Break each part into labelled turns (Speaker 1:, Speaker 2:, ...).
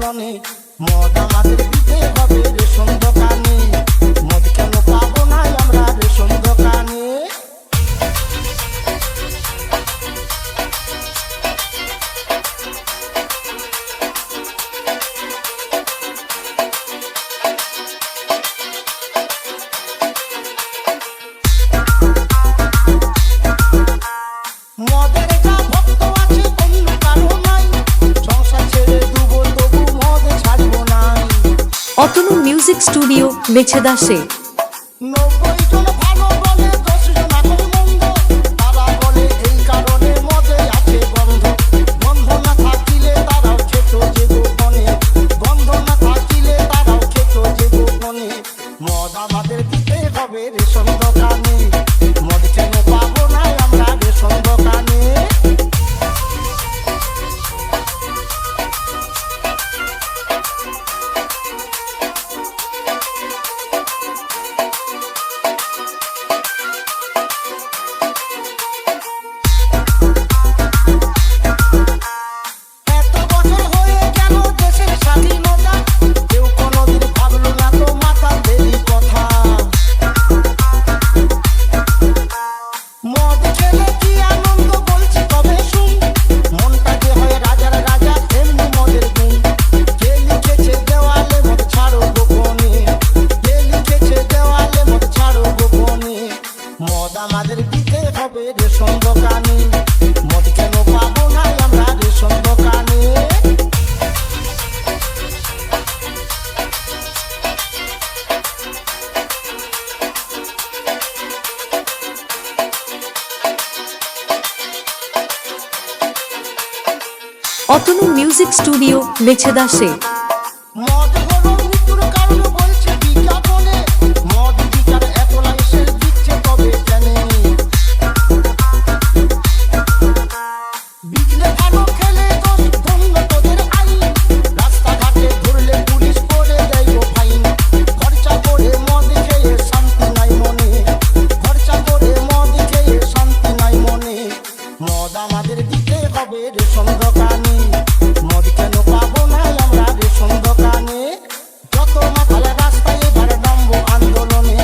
Speaker 1: আন্দোলনে মদ আমাদের দিতে হবে রেশন দোকানে। মদ কেন পাবো না আমরা রেশন দোকানে? মদের যা ভক্ত আছে অন্য কারো নাই, সংসার ছেড়ে দুবো তবু মদ ছাড়বো নাই।
Speaker 2: অতনু মিউজিক স্টুডিও মেছেদাসে
Speaker 1: 90 জন ভালো বলে 10 জন এখন মন্দ, তারা বলে এই কারণে মদে আছে গন্ধ। গন্ধ না থাকিলে তারাও খেত যে গোপনে, গন্ধ না থাকিলে তারাও খেত যে গোপনে। মদ আমাদের দিতে হবে রেশন দোকানে। মদ কেন পাবো না আমরা রেশন দোকানে? এত বছর হয়ে গেল দেশের স্বাধীনতা, কেউ কোনোদিন ভাবলো না তো মাতালদেরই কথা। মদ খেলে কি আনন্দ বলছি তবে শুন, মনটা যে হয় রাজার রাজা এমনি মদের গুণ। কে লিখেছে দেওয়ালে মদ ছাড়ো গোপনে, কে লিখেছে দেওয়ালে মদ ছাড়ো গোপনে। মদ আমাদের দিতে হবে রেশন দোকানে। মদ কেন পাবো না আমরা রেশন দোকানে?
Speaker 2: অতনু মিউজিক স্টুডিও মেছেদাসে
Speaker 1: মদ হলো মৃত্যুর কারণ বলছে বিজ্ঞাপনে। মদ বিচার এত লাইসেন্স দিচ্ছে তবে জানে, বিজলে ভালো খেলে দোষ ধন্য তোদের আইন। রাস্তাঘাটে ধরলে পুলিশ করে দেয় গো ফাইন। খরচা করে মদ খেয়ে শান্তি নাই মনে, খরচা করে মদ খেয়ে শান্তি নাই মনে। মদ আমাদের দিতে হবে রেশন দোকানে। মদ কেন পাবো না আমরা রেশন দোকানে? যত মাতাল রাস্তায় এবার নামবো আন্দোলনে,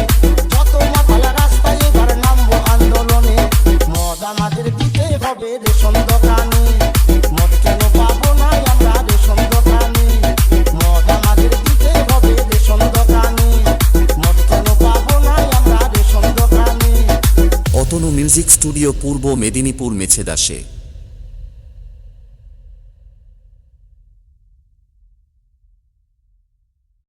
Speaker 1: যত মাতাল রাস্তায় এবার নামবো আন্দোলনে। মদ আমাদের দিতে হবে রেশন দোকানে। মদ কেন পাবো না আমরা রেশন দোকানে? মদ আমাদের দিতে হবে রেশন দোকানে। মদ কেন পাবো না আমরা রেশন দোকানে?
Speaker 3: অতনু মিউজিক স্টুডিও পূর্ব মেদিনীপুর মেছেদাসে।